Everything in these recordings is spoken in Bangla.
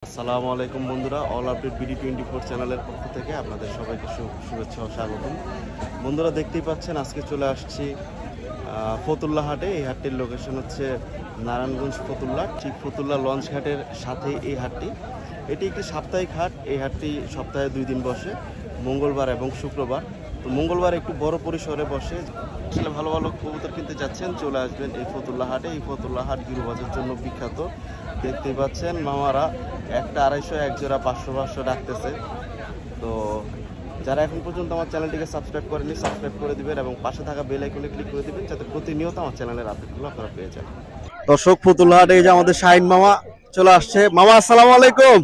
আসসালামু আলাইকুম বন্ধুরা, অল আপডেট BD24 চ্যানেলের পক্ষ থেকে আপনাদের সবাইকে শুভেচ্ছা ও স্বাগতম। বন্ধুরা দেখতেই পাচ্ছেন আজকে চলে আসছি ফতুল্লা হাটে। এই হাটটির লোকেশন হচ্ছে নারায়ণগঞ্জ ফতুল্লা, ঠিক ফতুল্লা লঞ্চ ঘাটের সাথেই এই হাটটি। এটি একটি সাপ্তাহিক হাট। এই হাটটি সপ্তাহে 2 দিন বসে, মঙ্গলবার এবং শুক্রবার। তো মঙ্গলবার একটু বড় পরিসরে বসে। আসলে ভালো ভালো কবুতর কিনতে যাচ্ছেন চলে আসবেন এই ফতুল্লা হাটে। এই ফতুল্লা হাট গিরুবাজের জন্য বিখ্যাত। দেখতেই পাচ্ছেন মামারা একটা 250, এক জোড়া 500 ডাকতেছে। তো যারা এখন পর্যন্ত আমার চ্যানেলটিকে সাবস্ক্রাইব করেনি সাবস্ক্রাইব করে দিবেন এবং পাশে থাকা বেল আইকনে ক্লিক করে দিবেন যাতে প্রতিনিয়ত আমার চ্যানেলের আপডেটগুলো আপনারা পেয়ে যান। দর্শক, ফতুল্লা হাটে এই যে আমাদের শাহিন মামা চলে আসছে। মামা আসসালামু আলাইকুম।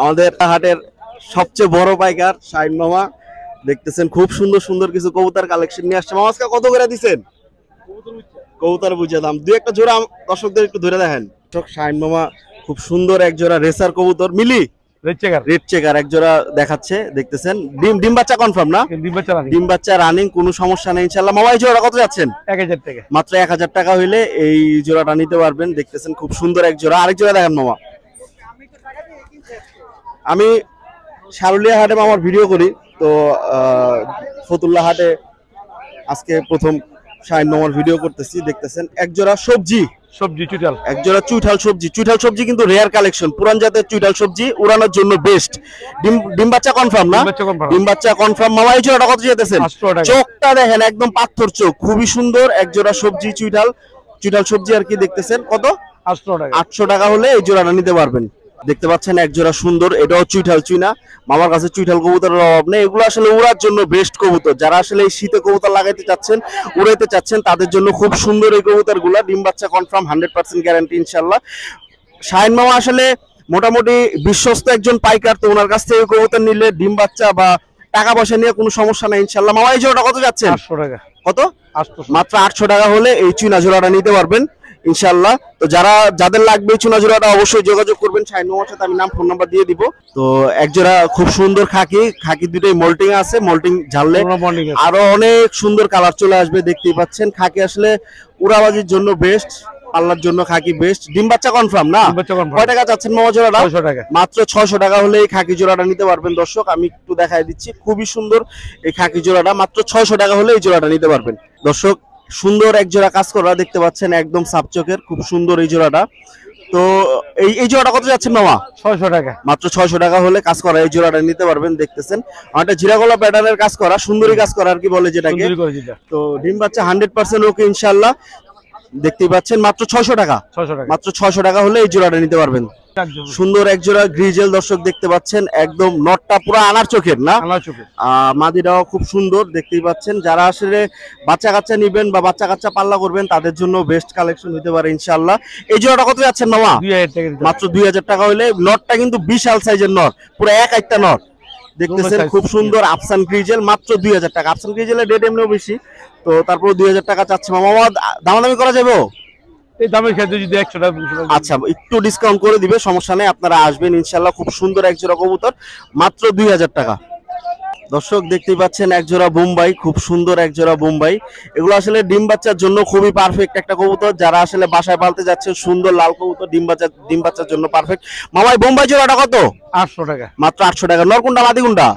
আমাদের হাটের সবচেয়ে বড় পাইকার শাহিন মামা, দেখতেছেন খুব সুন্দর সুন্দর কিছু কবুতর কালেকশন নিয়ে আসছে। মামা আজকে কত করে দিচ্ছেন? কবুতর বুঝে দাম দুই একটা জোড়া দর্শকদের একটু ধরে দেখেন। শাহিন মামা খুব সুন্দর এক জোড়া রেসার কবুতর মিলি রেড চেকার এক জোড়া দেখাচ্ছে। দেখতেছেন ডিম বাচ্চা কনফার্ম না? ডিম বাচ্চা রানিং, কোনো সমস্যা নেই ইনশাআল্লাহ। মামা এই জোড়া কত যাচ্ছেন? 1000 টাকা। মাত্র 1000 টাকা হইলে এই জোড়াটা নিতে পারবেন। দেখতেছেন খুব সুন্দর এক জোড়া। আরেক জোড়া দেখেন মামা। আমি সারুলিয়া হাটে মামার ভিডিও করি, তো ফতুল্লা হাটে আজকে প্রথম শাহিন মামার ভিডিও করতেছি। দেখতেছেন এক জোড়া সবজি চুইঠাল, এক জোড়া চুইঠাল সবজি কিন্তু রেয়ার কালেকশন। পুরান জাতের চুইঠাল সবজি উড়ানোর জন্য বেস্ট। ডিম বাচ্চা কনফার্ম না? ডিম বাচ্চা কনফার্ম। মামা এই জোড়াটা কত যেতেছেন? চোখটা দেখেন একদম পাথর চোখ, খুবই সুন্দর এক জোড়া সবজি চুইঠাল সবজি আর কি। দেখতেছেন কত? 800 টাকা হলে এই জোড়াটা নিতে পারবেন। দেখতে পাচ্ছেন এক জোড়া সুন্দর, এটাও চুইঠাল চুইনা। মামার কাছে চুইঠাল কবুতরের অভাব নেই। এগুলো আসলে উড়ার জন্য বেস্ট কবুতর। যারা আসলে এই শীতে কবুতর লাগাইতে চাচ্ছেন, উড়াইতে চাচ্ছেন, তাদের জন্য খুব সুন্দর এই কবুতর গুলা। ডিম বাচ্চা কনফার্ম, 100% গ্যারান্টি ইনশাল্লাহ। শাহিন মামা আসলে মোটামুটি বিশ্বস্ত একজন পাইকার, তো ওনার কাছ থেকে কবুতর নিলে ডিম বাচ্চা বা টাকা পয়সা নিয়ে কোনো সমস্যা নাই ইনশাল্লাহ। মামা এই জোড়াটা কত যাচ্ছে? 800 টাকা। কত? মাত্র 800 টাকা হলে এই চুনা জোড়াটা নিতে পারবেন ইনশাআল্লাহ। তো যাদের লাগবে চুনা জোড়াটা অবশ্যই যোগাযোগ করবেন শাহিন মামার সাথে। আমি নাম ফোন নাম্বার দিয়ে দিব। তো এক জোড়া খুব সুন্দর খাকি দুটোই মোল্টিং আছে। মোল্টিং ঝাললে আরো অনেক সুন্দর কালার চলে আসবে। দেখতেই পাচ্ছেন খাকি আসলে উড়াবাজির জন্য বেস্ট, পাল্লার জন্য খাকি বেস্ট। ডিম বাচ্চা কনফার্ম না? কয় টাকা চাচ্ছেন মামা জোড়াটা? 600 টাকা। মাত্র 600 টাকা হলে এই খাকি জোড়াটা নিতে পারবেন। দর্শক আমি একটু দেখাই দিচ্ছি, খুবই সুন্দর এই খাকি জোড়াটা। মাত্র 600 টাকা হলে এই জোড়াটা নিতে পারবেন। দর্শক সুন্দর এক জোড়া কাজ করা দেখতে পাচ্ছেন, একদম সাপচকের, খুব সুন্দর এই জোড়াটা। তো এই জোড়াটা কত যাচ্ছেন মামা? 600 টাকা। মাত্র 600 টাকা হলে কাজ করা এই জোড়াটা নিতে পারবেন। দেখতেছেন একটা জিরাগলা প্যাটার্নের কাজ করা, সুন্দরী কাজ করা আর কি বলে যেটাকে। তো ডিম বাচ্চা 100% ওকে ইনশাআল্লাহ। দেখতেই পাচ্ছেন মাত্র 600 টাকা। মাত্র 600 টাকা হলে এই জোড়াটা নিতে পারবেন। সুন্দর এক জোড়া গ্রিজেল দর্শক দেখতে পাচ্ছেন, একদম নটটা পুরো আনার চোখের না? মাদিটাও খুব সুন্দর দেখতেই পাচ্ছেন। যারা আসলে বাচ্চা কাচ্চা নিবেন বা বাচ্চা কাচ্চা পাল্লা করবেন তাদের জন্য বেস্ট কালেকশন হতে পারে ইনশাআল্লাহ। এই জোড়াটা কত যাচ্ছেন মামা? 2000 টাকা। মাত্র 2000 টাকা হলে। নটটা কিন্তু বিশাল সাইজের নট, পুরো একটা নট। দেখতেছেন খুব সুন্দর আফসান গ্রিজেল, মাত্র 2000 টাকা। আফসান গ্রিজেলের রেট এমনিও বেশি, তো তারপর 2000 টাকা চাচ্ছে মামা। দামাদামি করা যাবে? এই দামের ক্ষেত্রে যদি 100 টাকা আচ্ছা একটু ডিসকাউন্ট করে দিবে, সমস্যা নেই। আপনারা আসবেন ইনশাআল্লাহ। খুব সুন্দর এক জোড়া কবুতর, মাত্র 2000 টাকা। দর্শক দেখতেই পাচ্ছেন এক জোড়া বোম্বাই, খুব সুন্দর এক জোড়া বোম্বাই। এগুলো আসলে ডিম বাচ্চার জন্য খুবই পারফেক্ট একটা কবুতর। যারা আসলে বাসায় পালতে যাচ্ছে, সুন্দর লাল কবুতর, ডিম বাচ্চার জন্য পারফেক্ট। মামাই বোম্বাই জোড়াটা কত? 800 টাকা। মাত্র 800 টাকা। নর কোনটা মাদি কোনটা?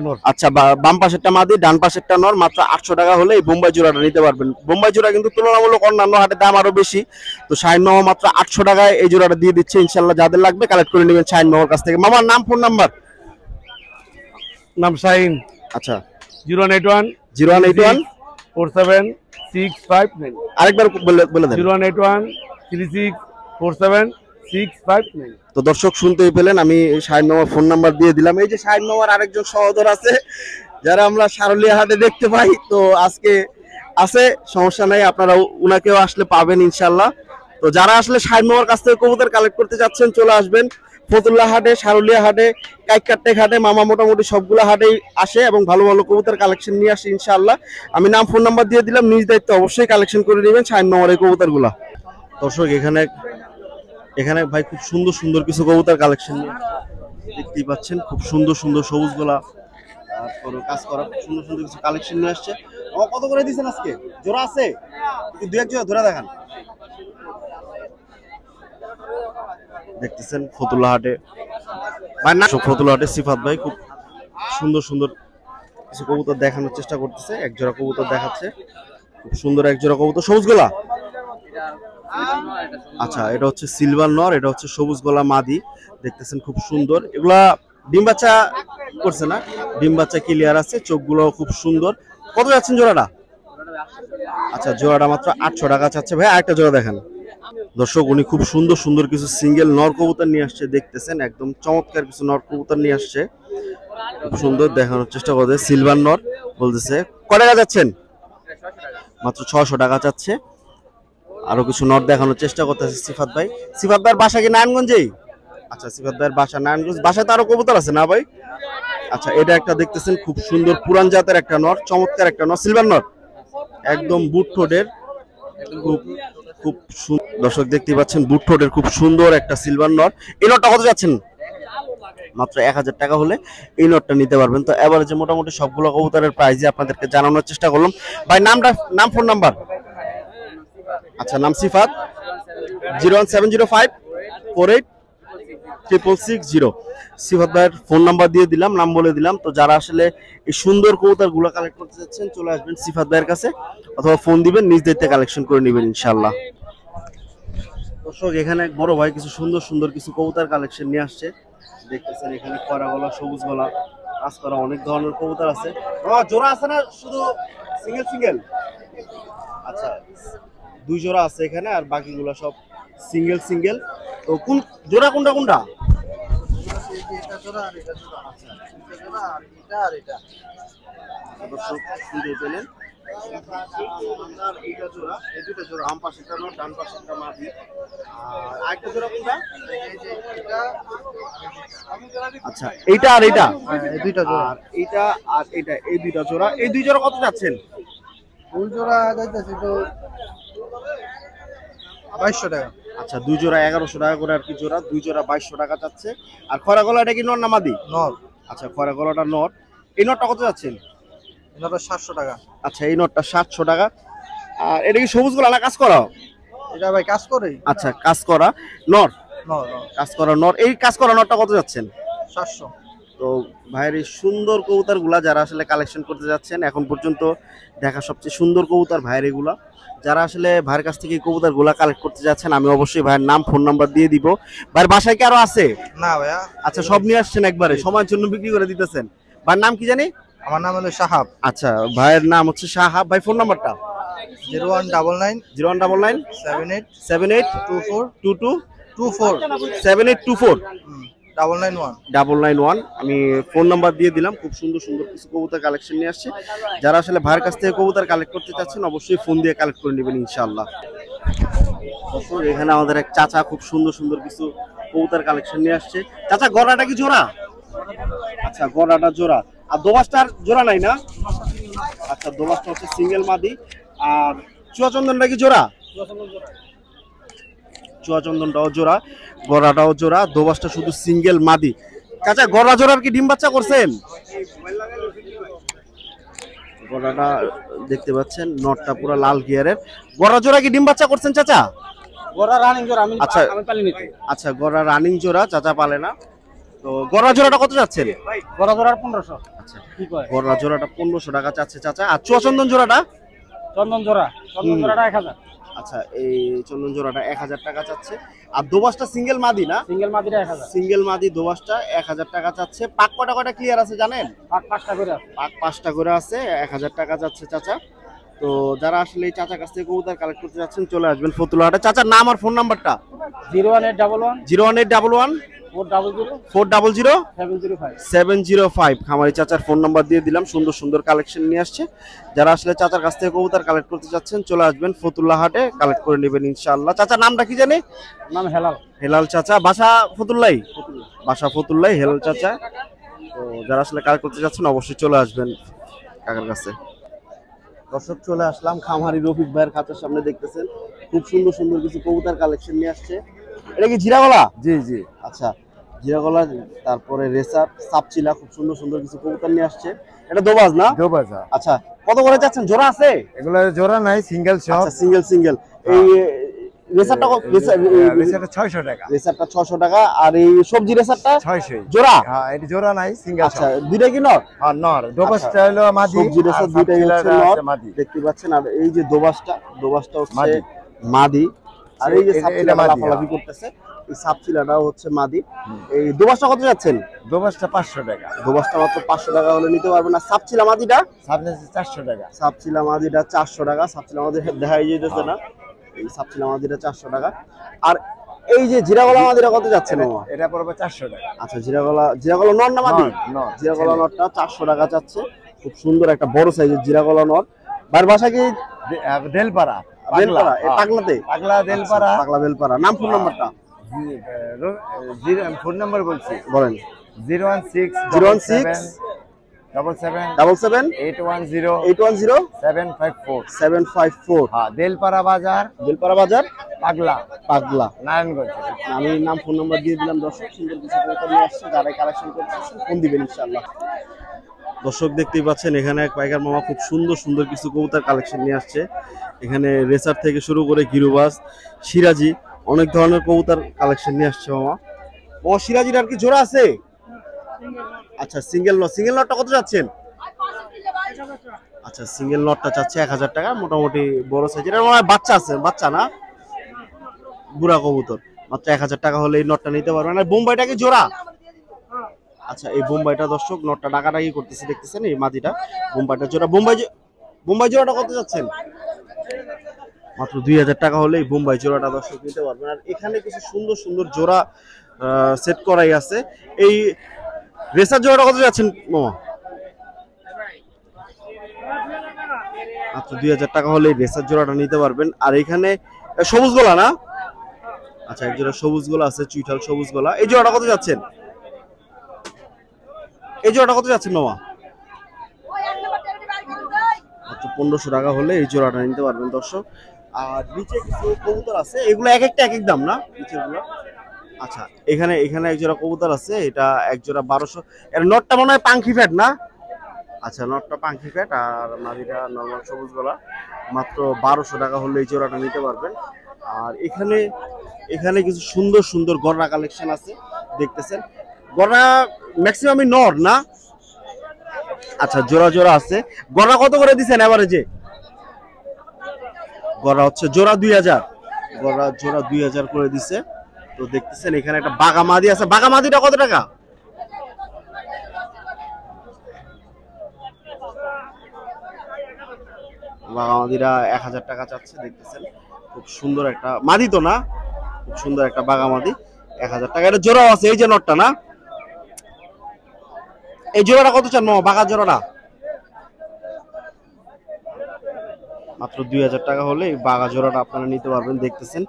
নর। আচ্ছা বাম পাশেরটা মাদি, ডান পাশেরটা নর। মাত্র 800 টাকা হলে এই বোম্বাই জোড়াটা নিতে পারবেন। বোম্বাই জোড়া কিন্তু তুলনামূলক অন্যান্য হাটের দাম আরো বেশি। তো শাহিন মামা মাত্র 800 টাকায় এই জোড়াটা দিয়ে দিচ্ছে ইনশাআল্লাহ। যাদের লাগবে কালেক্ট করে নেবেন শাহিন মামার কাছ থেকে। মামার নাম ফোন নাম্বার? নাম শাহিন। আচ্ছা 0181 4765 আরেকবার বলে দেন। 0181 364765। তো দর্শক শুনতেই পেলেন, আমি শাহিন মামার ফোন নাম্বার দিয়ে দিলাম। এই যে শাহিন মামার আরেকজন সহোদর আছে যারা আমরা সারুলিয়া হাটে দেখতে পাই, তো আজকে আছে, সমস্যা নাই, আপনারা উনাকেও আসলে পাবেন ইনশাআল্লাহ। তো যারা আসলে শাহিন মামার কাছ থেকে কবুতর কালেক্ট করতে যাচ্ছেন চলে আসবেন ফতুল্লা হাটে, সারুলিয়া হাটে, কাইকাট্টেক হাটে। মামা মোটামুটি সবগুলা হাটেই আসে এবং ভালো ভালো কবুতর কালেকশন নিয়ে আসে ইনশাআল্লাহ। আমি নাম ফোন নাম্বার দিয়ে দিলাম, নিজ দায়িত্ব অবশ্যই কালেকশন করে নেবেন শাহিন মামার এই কবুতরগুলা। দর্শক এখানে ভাই খুব সুন্দর সুন্দর কিছু কবুতর কালেকশন নিয়ে দেখতেই পাচ্ছেন, খুব সুন্দর সুন্দর সবুজ গোলা কাজ করা, সুন্দর সুন্দর কিছু কালেকশন নিয়ে আসছে। কত করে দিচ্ছেন আজকে? জোড়া আছে? দু এক জোড়া ধরে দেখান। দেখতেছেন ফতুল্লা হাটে ভাই না ফতুল্লা হাটে সিফাত ভাই খুব সুন্দর সুন্দর কিছু কবুতর দেখানোর চেষ্টা করতেছে। এক জোড়া কবুতর দেখাচ্ছে, খুব সুন্দর এক জোড়া কবুতর, সবুজ গলা। আচ্ছা, এটা হচ্ছে সিলভার নর, এটা হচ্ছে সবুজ গলা মাদি। দেখতেছেন খুব সুন্দর। এগুলা ডিম বাচ্চা করছে না? ডিম বাচ্চা ক্লিয়ার আছে, চোখগুলো খুব সুন্দর। কত যাচ্ছেন জোড়াটা? আচ্ছা, জোড়াটা মাত্র 800 টাকা চাচ্ছে ভাই। আরেকটা জোড়া দেখেন দর্শক, উনি খুব সুন্দর সুন্দর কিছু সিঙ্গেল নর কবুতর নিয়ে আসছে। দেখতেছেন একদম চমৎকার কিছু নর কবুতর নিয়ে আসছে, খুব সুন্দর দেখানোর চেষ্টা করছে। সিলভার নর বলতেছে। কত টাকা যাচ্ছেন? মাত্র 600 টাকা চাচ্ছে। আরো কিছু নট দেখানোর চেষ্টা করতেছে সিফাত ভাই। সিফাত ভাইয়ের বাসা কি নারায়ণগঞ্জেই? আচ্ছা, সিফাত ভাইয়ের বাসা নারায়ণগঞ্জ। বাসায় তো আরো কবুতর আছে না ভাই? আচ্ছা, এটা একটা দেখতেছেন খুব সুন্দর পুরান জাতের একটা নর, চমৎকার একটা নর, সিলভার নর, একদম বুট ঠোঁটের। খুব খুব দর্শক দেখতে পাচ্ছেন বুট ঠোঁটের খুব সুন্দর একটা সিলভার নর। এই নটটা কত যাচ্ছেন? মাত্র 1000 টাকা হলে এই নটটা নিতে পারবেন। তো এভারেজে মোটামুটি সবগুলো কবুতরের প্রাইসই আপনাদেরকে জানানোর চেষ্টা করলাম ভাই। নাম ফোন নাম্বার? আচ্ছা, নাম সিফাত। 01705486660। সিফাত ভাইয়ের ফোন নাম্বার দিয়ে দিলাম, নাম বলে দিলাম। তো যারা আসলে এই সুন্দর কবুতরগুলো কালেক্ট করতে চাচ্ছেন চলে আসবেন সিফাত ভাইয়ের কাছে, অথবা ফোন দিবেন, নিজ দায়িত্বে কালেকশন করে নেবেন ইনশাআল্লাহ। দর্শক, এখানে এক বড় ভাই কিছু সুন্দর সুন্দর কিছু কবুতর কালেকশন নিয়ে আসছে। দেখতেছেন এখানে কড়া গলা, সবুজ গলা, কাজ করা অনেক ধরনের কবুতর আছে। জোড়া আছে না শুধু সিঙ্গেল সিঙ্গেল? আচ্ছা, 2 জোড়া আছে এখানে, আর বাকিগুলো সব সিঙ্গেল সিঙ্গেল। তো কোন জোড়া কোনটা কোনটা? এটা জোড়া আর এটা জোড়া। আচ্ছা, এটা জোড়া আর এটা আর এটা। দর্শক শুনতে পেলেন, আর এইটা জোড়া, এই দুটো জোড়া, বাম পাশেরটা নর, ডান পাশেরটা মাদি। আর আরেকটা জোড়া কোনটা? আচ্ছা, এইটা আর এইটা, এই দুইটা জোড়া। আর এইটা আর এটা, এই দুইটা জোড়া। এই 2 জোড়া কত যাচ্ছেন? ফুল জোড়া যাইতেছে তো 2200 টাকা। আচ্ছা, 2 জোড়া 1100 টাকা করে আর কি জোড়া। 2 জোড়া 2200 টাকা যাচ্ছে। আর খরা গলা এটা কি নর না মাদি? নর। আচ্ছা, খরা গলাটা নর। এই নরটা কত যাচ্ছেন? এটা 700 টাকা। আচ্ছা, এই নরটা 700 টাকা। আর এটা কি সবুজ গলা না কাজ করা? এটা ভাই কাজ করে। আচ্ছা, কাজ করা নর। নর, কাজ করা নর। এই কাজ করা নরটা কত যাচ্ছেন? 700। তো ভাইয়ের এই সুন্দর কবুতরগুলা যারা আসলে কালেকশন করতে যাচ্ছেন, এখন পর্যন্ত দেখা সবচেয়ে সুন্দর কবুতর ভাইয়ের এগুলা। যারা আসলে ভাইয়ের কাছ থেকে এই কবুতরগুলা কালেক্ট করতে যাচ্ছেন, আমি অবশ্যই ভাইয়ের নাম ফোন নাম্বার দিয়ে দিব। ভাইয়ের বাসায় কি আরো আছে? না ভাইয়া। আচ্ছা, সব নিয়ে আসছেন একবারে, সময়ের জন্য বিক্রি করে দিতেছেন। ভাইয়ের নাম কি জানি? আমার নাম হলো শাহাব। আচ্ছা, ভাইয়ের নাম হচ্ছে শাহাব। ভাই ফোন নাম্বারটা? 0199 78 22 24 7824 991। আমি ফোন নাম্বার দিয়ে দিলাম। খুব সুন্দর সুন্দর কিছু কবুতর কালেকশন নিয়ে আসছে। যারা আসলে ভাইয়ের কাছ থেকে কবুতর কালেক্ট করতে চাচ্ছেন অবশ্যই ফোন দিয়ে কালেক্ট করে নেবেন ইনশাআল্লাহ। এখানে আমাদের এক চাচা খুব সুন্দর সুন্দর কিছু কবুতর কালেকশন নিয়ে আসছে। চাচা, গড়াটা কি জোড়া? আচ্ছা, গড়াটা জোড়া। আর দোবাসটার জোড়া নাই না? আচ্ছা, দোবাসটা হচ্ছে সিঙ্গেল মাদি। আর চুয়াচন্দনটা কি জোড়া? চুয়াচন্দনটাও জোড়া, গড়াটাও জোড়া, দোবাসটা শুধু সিঙ্গেল মাদি। চাচা, গড়া জোড়ার কি ডিম বাচ্চা করছেন? গড়াটা দেখতে পাচ্ছেন, নটটা পুরো লাল গিয়ারের। গড়া জোড়া কি ডিম বাচ্চা করছেন চাচা? গড়া রানিং জোড়া। আচ্ছা, আমি পালি নিতে। আচ্ছা, গড়া রানিং জোড়া, চাচা পালে না। তো গড়া জোড়াটা কত যাচ্ছেন? গড়া জোড়ার 1500। আচ্ছা, গড়া জোড়াটা 1500 টাকা চাচ্ছে চাচা। আর চুয়াচন্দন জোড়াটা? চন্দন জোড়াটা 1000। আচ্ছা, এই চন্দন জোড়াটা 1000 টাকা চাচ্ছে। আর দোবাসটা সিঙ্গেল মাদি না? সিঙ্গেল মাদিটা 1000। সিঙ্গেল মাদি দোবাসটা 1000 টাকা চাচ্ছে। পাক কটা কটা ক্লিয়ার আছে জানেন? পাক 5টা করে আছে। পাক 5টা করে আছে, 1000 টাকা যাচ্ছে চাচা। তো যারা আসলে এই চাচার কাছ থেকে কবুতর কালেক্ট করতে যাচ্ছেন চলে আসবেন ফতুল্লা হাটে। চাচার নাম আর ফোন নাম্বারটা? 01811 01811 400 705। খামারি চাচার ফোন নাম্বার দিয়ে দিলাম। সুন্দর সুন্দর কালেকশন নিয়ে আসছে। যারা আসলে চাচার কাছ থেকে কবুতর কালেক্ট করতে যাচ্ছেন চলে আসবেন ফতুল্লা হাটে, কালেক্ট করে নেবেন ইনশাআল্লাহ। চাচার নামটা কি জানি? নাম হেলাল। হেলাল চাচা। বাসা ফতুল্লাই? বাসা ফতুল্লাই, হেলাল চাচা। তো যারা আসলে কালেক্ট করতে যাচ্ছেন অবশ্যই চলে আসবেন কাকার কাছে। দর্শক, চলে আসলাম খামারি রফিক ভাইয়ের খাঁচার সামনে। দেখতেছেন খুব সুন্দর সুন্দর কিছু কবুতর কালেকশন নিয়ে আসছে। এটা কি জিরাগলা? জি জি। আচ্ছা, জিরাগলা, তারপরে রেসার, সাপচিলা, খুব সুন্দর সুন্দর কিছু কবুতর নিয়ে আসছে। এটা দোবাজ না? দোবাজ। আচ্ছা, কত করে যাচ্ছেন? জোড়া আছে? এগুলো জোড়া নাই, সিঙ্গেল সব। আচ্ছা, সিঙ্গেল সিঙ্গেল। এই রেসারটা রেসারটা 600 টাকা। রেসারটা 600 টাকা। আর এই সবজি রেসারটা 600 জোড়া? হ্যাঁ, এটা জোড়া নাই, সিঙ্গেল। আচ্ছা, দুইটা কি নর? হ্যাঁ, নর। দোবাসটা হলো মাদি, সবজি রেসার দুইটাই হচ্ছে নর, মাদি দেখতে পাচ্ছেন। আর এই যে দোবাসটা হচ্ছে মাদি। মাদি। আর এই যে এটা সাপচিলা মাদি, লাফালাফি করতেছে, এই সাপচিলাটাও হচ্ছে মাদি। এই দোবাসটা কত যাচ্ছেন? দোবাসটা 500 টাকা। দোবাসটা মাত্র 500 টাকা হলে নিতে পারবেন। আর সাপচিলা মাদিটা? সামনে 400 টাকা। সাপচিলা মাদিটা 400 টাকা। সাপচিলা মাদি দেখাই যেতেছে না, এই সাপচিলা মাদিটা 400 টাকা। আর এই যে জিরাগলা মাদিটা কত যাচ্ছে মামা? এটা পড়বে 400 টাকা। আচ্ছা, জিরাগলা নর না মাদি? নর। জিরাগলা নরটা 400 টাকা যাচ্ছে। খুব সুন্দর একটা বড় সাইজের জিরাগলা নর। বাড়ির বাসা কি? দেলপাড়া। বেলপাড়া, এই পাগলাতে? পাগলা দেলপাড়া। পাগলা বেলপাড়া। নাম, ফোন নাম্বারটা ফোন নাম্বার বলছি, বলেন। 016 77 810 810 754। 754। হ্যাঁ, দেলপাড়া বাজার, বেলপাড়া বাজার, পাগলা পাগলা। নারায়ণগঞ্জ। আমি নাম, ফোন নাম্বার দিয়ে দিলাম। দর্শক সুন্দর কিছু কবুতর নিয়ে আসছে, যারা কালেকশন করতেছেন ফোন দিবেন ইনশাআল্লাহ। দর্শক দেখতেই পাচ্ছেন, এখানে এক পাইকার মামা খুব সুন্দর সুন্দর কিছু কবুতর কালেকশন নিয়ে আসছে। এখানে রেসার থেকে শুরু করে গিরুবাজ, সিরাজি, অনেক ধরনের কবুতর কালেকশন নিয়ে আসছে মামা। সিরাজির আর কি জোড়া আছে? আচ্ছা, সিঙ্গেল নটটা কত যাচ্ছেন? আচ্ছা, সিঙ্গেল নটটা চাচ্ছে 1000 টাকা। মোটামুটি বড় সাইজের, মনে হয় বাচ্চা আছে, বাচ্চা না বুড়া কবুতর। মাত্র 1000 টাকা হলে এই নটটা নিতে পারবেন। আর বোম্বাইটা কি জোড়া? আচ্ছা, এই বোম্বাইটা দর্শক নটটা ডাকাডাকি করতেছে, দেখতেছেন এই মাদিটা। বোম্বাইটা জোড়া। বোম্বাই জোড়াটা কত যাচ্ছেন? মাত্র 2000 টাকা হলে এই বোম্বাই জোড়াটা দর্শক নিতে পারবেন। আর এখানে কিছু সুন্দর সুন্দর জোড়া সেট করাই আছে। এই রেসার জোড়াটা কত যাচ্ছেন মামা? মাত্র 2000 টাকা হলে এই রেসার জোড়াটা নিতে পারবেন। আর এখানে সবুজ গোলা না? আচ্ছা, এক জোড়া সবুজ গোলা আছে, চুইঠাল সবুজ গোলা। এই জোড়াটা কত যাচ্ছেন? এই জোড়াটা কত যাচ্ছেন মামা? মাত্র 1500 টাকা হলে এই জোড়াটা নিতে পারবেন দর্শক। আর নিচে কিছু কবুতর আছে, এগুলো এক একটা এক এক দাম না নিচেগুলো? আচ্ছা, এখানে এক জোড়া কবুতর আছে, এটা এক জোড়া 1200। এর নটটা মনে হয় পাঙ্খি ফ্যাট না? আচ্ছা, নটটা পাঙ্খি ফ্যাট। আর মাদিটা নরমাল সবুজ গলা। মাত্র 1200 টাকা হলে এই জোড়াটা নিতে পারবেন। আর এখানে কিছু সুন্দর সুন্দর গররা কালেকশন আছে, দেখতেছেন। গররা ম্যাক্সিমামই নর না? আচ্ছা, জোড়া জোড়া আছে। গররা কত করে দিচ্ছেন এভারেজে? গররা হচ্ছে জোড়া 2000। গররা জোড়া 2000 করে দিছে। তো দেখতেছেন এখানে একটা বাঘা মাদি আছে। বাঘা মাদিটা কত টাকা? বাঘা মাদিরা 1000 টাকা চাচ্ছে, দেখতেছেন। খুব সুন্দর একটা মাদি তো না? খুব সুন্দর একটা বাঘা মাদি, 1000 টাকা। এটা জোড়াও আছে, এই যে নটটা না? এই জোড়াটা কত চান মামা, বাঘা জোড়াটা? মাত্র 2000 টাকা হলে এই বাঘা জোড়াটা আপনারা নিতে পারবেন। দেখতেছেন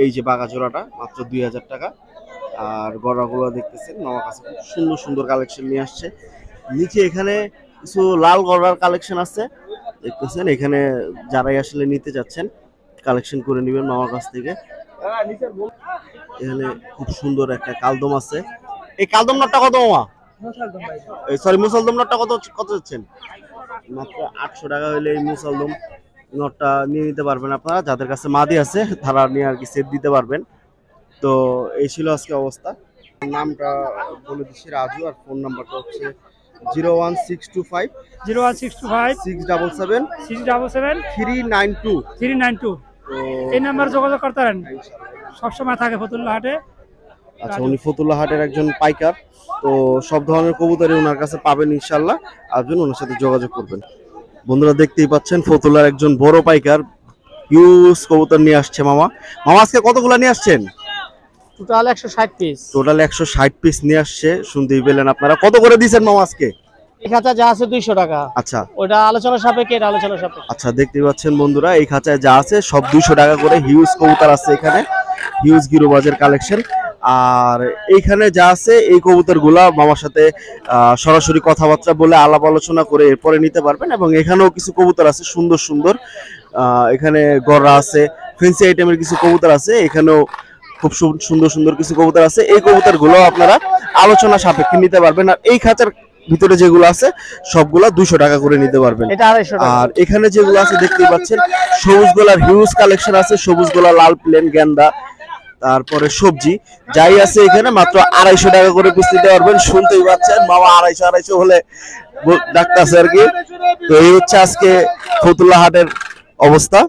এই যে বাঘা জোড়াটা মাত্র 2000 টাকা। আর গড়াগুলো দেখতেছেন, আমার কাছে খুব সুন্দর সুন্দর কালেকশন নিয়ে আসছে। নিচে এখানে কিছু লাল গড়ার কালেকশন আছে, দেখতেছেন। এখানে যারাই আসলে নিতে যাচ্ছেন কালেকশন করে নেবেন মামার কাছ থেকে। এখানে খুব সুন্দর একটা কালদম আছে। এই কালদম নটটা কত মামা? সরি, মুসলদম নটটা কত যাচ্ছেন? মাত্র 800 টাকা হলে এই মুসলদম নটটা নিয়ে নিতে পারবেন আপনারা। যাদের কাছে মাদি আছে তারা নিয়ে আর কি সেট দিতে পারবেন। তো এই ছিল আজকে অবস্থা। নামটা বলে দিচ্ছি, রাজু। আর ফোন নাম্বারটা হচ্ছে 01625 677 392। এই নাম্বার যোগাযোগ করতে পারেন, সবসময় থাকে ফতুল্লা হাটে। আচ্ছা, উনি ফতুল্লা হাটের একজন পাইকার। তো সব ধরনের কবুতরই ওনার কাছে পাবেন ইনশাল্লাহ। আসবেন, ওনার সাথে যোগাযোগ করবেন। বন্ধুরা দেখতেই পাচ্ছেন ফতুল্লার একজন বড় পাইকার হিউজ কবুতর নিয়ে আসছে মামা। আজকে কতগুলা নিয়ে আসছেন? Total 160 piece. টোটাল 160 পিস নিয়ে আসছে, শুনতেই পেলেন আপনারা। কত করে দিয়েছেন মামা আজকে? এই খাঁচা যা আছে 200 টাকা। আচ্ছা, ওটা আলোচনা সাপেক্ষে, এটা আলোচনা সাপেক্ষে। আচ্ছা, দেখতেই পাচ্ছেন বন্ধুরা, এই খাঁচায় যা আছে সব 200 টাকা করে। হিউজ কবুতর আছে এখানে, হিউজ গিরোবাজের কালেকশন। আর এইখানে যা আছে এই কবুতর গুলা মামার সাথে সরাসরি কথাবার্তা বলে আলাপ আলোচনা করে এরপরে নিতে পারবেন। এবং এখানেও কিছু কবুতর আছে সুন্দর সুন্দর, এখানে গড়া আছে, ফেন্সি আইটেমের কিছু কবুতর আছে। এখানেও খুব সুন্দর সুন্দর কিছু কবুতর আছে। এই কবুতর গুলো আপনারা আলোচনা সাপেক্ষে নিতে পারবেন। আর এই খাঁচার ভিতরে যেগুলো আছে সবগুলা 200 টাকা করে নিতে পারবেন। এটা 250 টাকা। আর এখানে যেগুলো আছে দেখতেই পাচ্ছেন সবুজ গোলার হিউজ কালেকশন আছে, সবুজ গোলা, লাল প্লেন, গেন্দা, তারপরে সবজি যাই আছে এখানে মাত্র 250 টাকা করে পিস নিতে পারবেন। শুনতেই পাচ্ছেন মামা 250 হলে ডাকতেছে আর কি। তো এই হচ্ছে আজকে ফতুল্লা হাটের অবস্থা।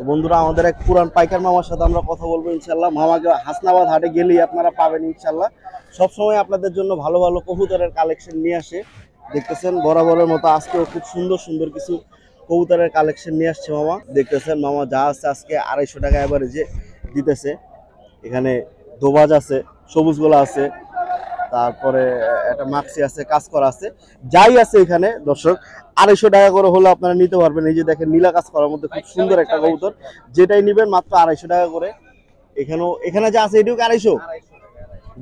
বন্ধুরা আমাদের এক পুরান পাইকার মামার সাথে আমরা কথা বলবো ইনশাল্লাহ। মামাকে হাসনাবাদ হাটে গেলেই আপনারা পাবেন ইনশাল্লাহ। সবসময় আপনাদের জন্য ভালো ভালো কবুতরের কালেকশন নিয়ে আসে। দেখতেছেন বরাবরের মতো আজকেও খুব সুন্দর সুন্দর কিছু কবুতরের কালেকশন নিয়ে আসছে মামা। দেখতেছেন মামা যা আছে আজকে 250 টাকা এভারেজে দিতেছে। এখানে দোবাজ আছে, সবুজ গোলা আছে, তারপরে একটা মাক্সি আছে, কাজ করা আছে, যাই আছে এখানে দর্শক 250 টাকা করে হলে আপনারা নিতে পারবেন। এই যে দেখেন নীলা কাজ করার মধ্যে খুব সুন্দর একটা কবুতর, যেটাই নিবেন মাত্র 250 টাকা করে। এখানে যা আছে এটিও 250।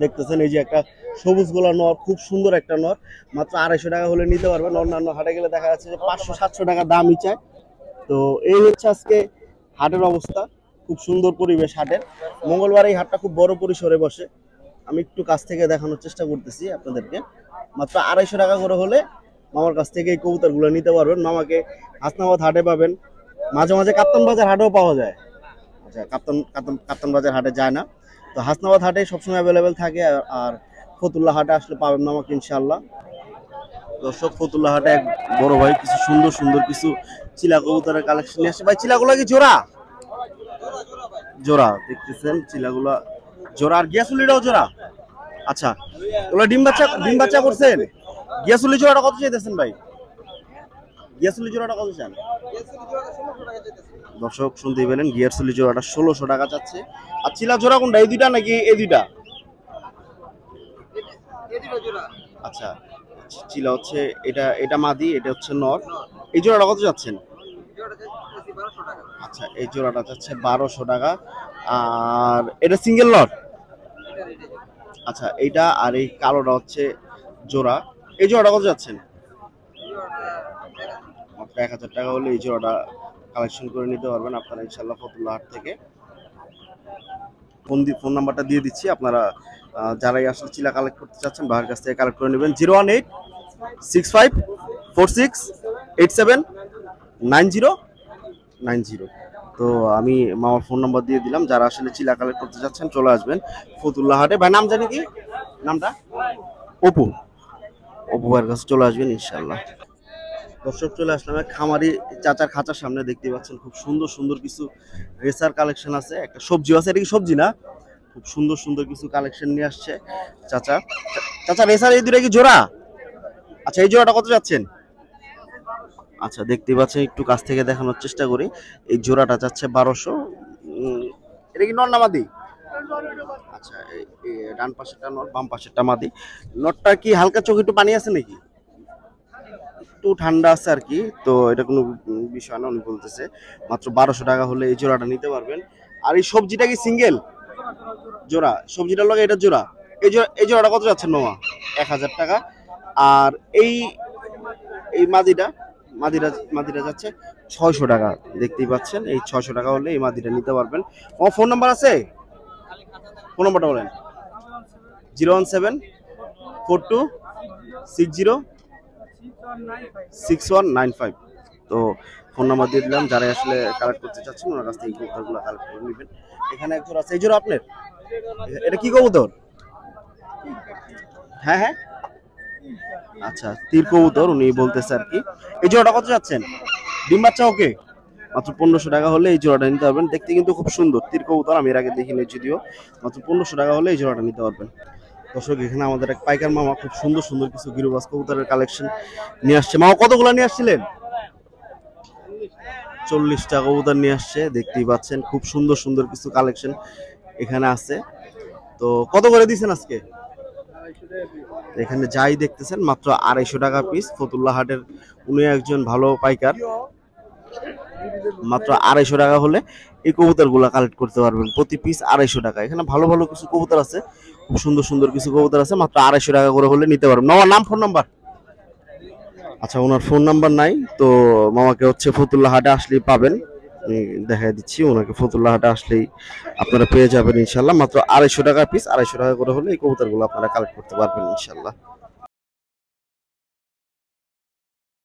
দেখতেছেন এই যে একটা সবুজ গোলা নর, খুব সুন্দর একটা নর, মাত্র 250 টাকা হলে নিতে পারবেন। অন্যান্য হাটে গেলে দেখা যাচ্ছে যে 500-700 টাকা দামই চায়। তো এই হচ্ছে আজকে হাটের অবস্থা, খুব সুন্দর পরিবেশ হাটের। মঙ্গলবার এই হাটটা খুব বড় পরিসরে বসে। আমি একটু কাছ থেকে দেখানোর চেষ্টা করতেছি আপনাদেরকে। মাত্র 250 টাকা করে হলে মামার কাছ থেকে এই কবুতরগুলো নিতে পারবেন। মামাকে হাসনাবাদ হাটে পাবেন, মাঝে মাঝে কাপ্তান বাজার হাটেও পাওয়া যায়। আচ্ছা, কাপ্তান বাজার হাটে যায় না, তো হাসনাবাদ হাটে সবসময় অ্যাভেলেবেল থাকে। আর ফতুল্লা হাটে আসলে পাবেন মামাকে ইনশাআল্লাহ। দর্শক ফতুল্লা হাটে এক বড় ভাই কিছু সুন্দর সুন্দর কিছু চিলা কবুতরের কালেকশন নিয়ে আসছে। ভাই চিলাগুলো কি জোড়া? জোড়া দেখতেছেন চিলাগুলা জোড়া, আর গিয়াসুলিটাও জোড়া। আচ্ছা, ওগুলো ডিম বাচ্চা করছেন? গিয়াসুলি জোড়াটা কত চাইতেছেন ভাই? গিয়াসুলি জোড়াটা কত চান? দর্শক শুনতেই পেলেন, গিয়াসুলি জোড়াটা 1600 টাকা চাচ্ছে। আর চিলা জোড়া কোনটা, এই দুইটা নাকি এই দুইটা? আচ্ছা, চিলা হচ্ছে এটা মাদি, এটা হচ্ছে নর। এই জোড়াটা কত যাচ্ছেন? আচ্ছা, এই জোড়াটা যাচ্ছে 1200 টাকা। আর এটা সিঙ্গেল নর? আচ্ছা, এইটা আর এই কালোটা হচ্ছে জোড়া। এই জোড়াটা কত যাচ্ছেন? মাত্র 1000 টাকা হলে এই জোড়াটা কালেকশন করে নিতে পারবেন আপনারা ইনশাআল্লাহ ফতুল্লা হাট থেকে। ফোন নাম্বারটা দিয়ে দিচ্ছি, আপনারা যারাই আসলে চিলা কালেক্ট করতে চাচ্ছেন ভাইয়ের কাছ থেকে কালেক্ট করে নেবেন। 0186546879090। তো আমি মামার ফোন নাম্বার দিয়ে দিলাম, যারা আসলে চিলা কালেক্ট করতে চাচ্ছেন চলে আসবেন ফতুল্লা হাটে। ভাই নাম জানি কি? নামটা অপু ভাইয়ের কাছে চলে আসবেন ইনশাআল্লাহ। দর্শক চলে আসলাম এক খামারি চাচার খাঁচার সামনে। দেখতে পাচ্ছেন খুব সুন্দর সুন্দর কিছু রেসার কালেকশন আছে, একটা সবজিও আছে। এটা কি সবজি না? খুব সুন্দর সুন্দর কিছু কালেকশন নিয়ে আসছে চাচা রেসার। এই দুটো কি জোড়া? আচ্ছা, এই জোড়াটা কত যাচ্ছেন? আচ্ছা, দেখতে পাচ্ছেন, একটু কাছ থেকে দেখানোর চেষ্টা করি। এই জোড়াটা যাচ্ছে 1200। এটা কি নর না মাদি? আচ্ছা, ডান পাশেরটা নর, বাম পাশেরটা মাদি। নরটা কি হালকা চোখে একটু পানি আছে নাকি? একটু ঠান্ডা আছে আর কি। তো এটা কোনো বিষয় না, উনি বলতেছে মাত্র 1200 টাকা হলে এই জোড়াটা নিতে পারবেন। আর এই সবজিটা কি সিঙ্গেল? জোড়া। সবজিটার লগে এটা জোড়া। এই জোড়াটা কত যাচ্ছেন মামা? 1000 টাকা। আর এই মাদিটা যাচ্ছে 600 টাকা। দেখতেই পাচ্ছেন, এই 600 টাকা হলে এই মাদিটা নিতে পারবেন। আমার ফোন নাম্বার আছে, ফোন নাম্বারটা বলেন। 01742606195। তো ফোন নাম্বার দিয়ে দিলাম, যারা আসলে কালেক্ট করতে চাচ্ছেন ওনার কাছ থেকে এই কবুতরগুলো কালেক্ট করে নেবেন। এখানে এক জোড়া আছে, এই জোড়া আপনার? এটা কি কবুতর? হ্যাঁ, আচ্ছা, তীর কবুতর উনি বলতেছে আর কি। এই জোড়াটা কত যাচ্ছেন? ডিম বাচ্চা ওকে? মাত্র 1500 টাকা হলে এই জোড়াটা নিতে পারবেন। দেখতে কিন্তু খুব সুন্দর তীর কবুতর, আমি এর আগে দেখিনি যদিও। মাত্র 1500 টাকা হলে এই জোড়াটা নিতে পারবেন। দর্শক এখানে আমাদের এক পাইকার মামা খুব সুন্দর সুন্দর কিছু গিরবাজ কবুতরের কালেকশন নিয়ে আসছে। মামা কতগুলো নিয়ে আসছিলেন? 40টা কবুতর নিয়ে আসছে। দেখতেই পাচ্ছেন খুব সুন্দর সুন্দর কিছু কালেকশন এখানে আছে। তো কত করে দিয়েছেন আজকে? এখানে যাই দেখতেছেন মাত্র 250 টাকা পিস। ফতুল্লা হাটের উনি একজন ভালো পাইকার। মাত্র 250 টাকা হলে এই কবুতরগুলো কালেক্ট করতে পারবেন, প্রতি পিস 250 টাকা। এখানে ভালো ভালো কিছু কবুতর আছে, খুব সুন্দর সুন্দর কিছু কবুতর আছে, মাত্র 250 টাকা করে হলে নিতে পারবেন। মামার নাম, ফোন নাম্বার? আচ্ছা, ওনার ফোন নাম্বার নাই, তো মামাকে হচ্ছে ফতুল্লা হাটে আসলেই পাবেন। আমি দেখাই দিচ্ছি ওনাকে। ফতুল্লা হাটে আসলেই আপনারা পেয়ে যাবেন ইনশাল্লাহ। মাত্র 250 টাকা পিস, 250 টাকা করে হলে এই কবুতরগুলো আপনারা কালেক্ট করতে পারবেন ইনশাল্লাহ।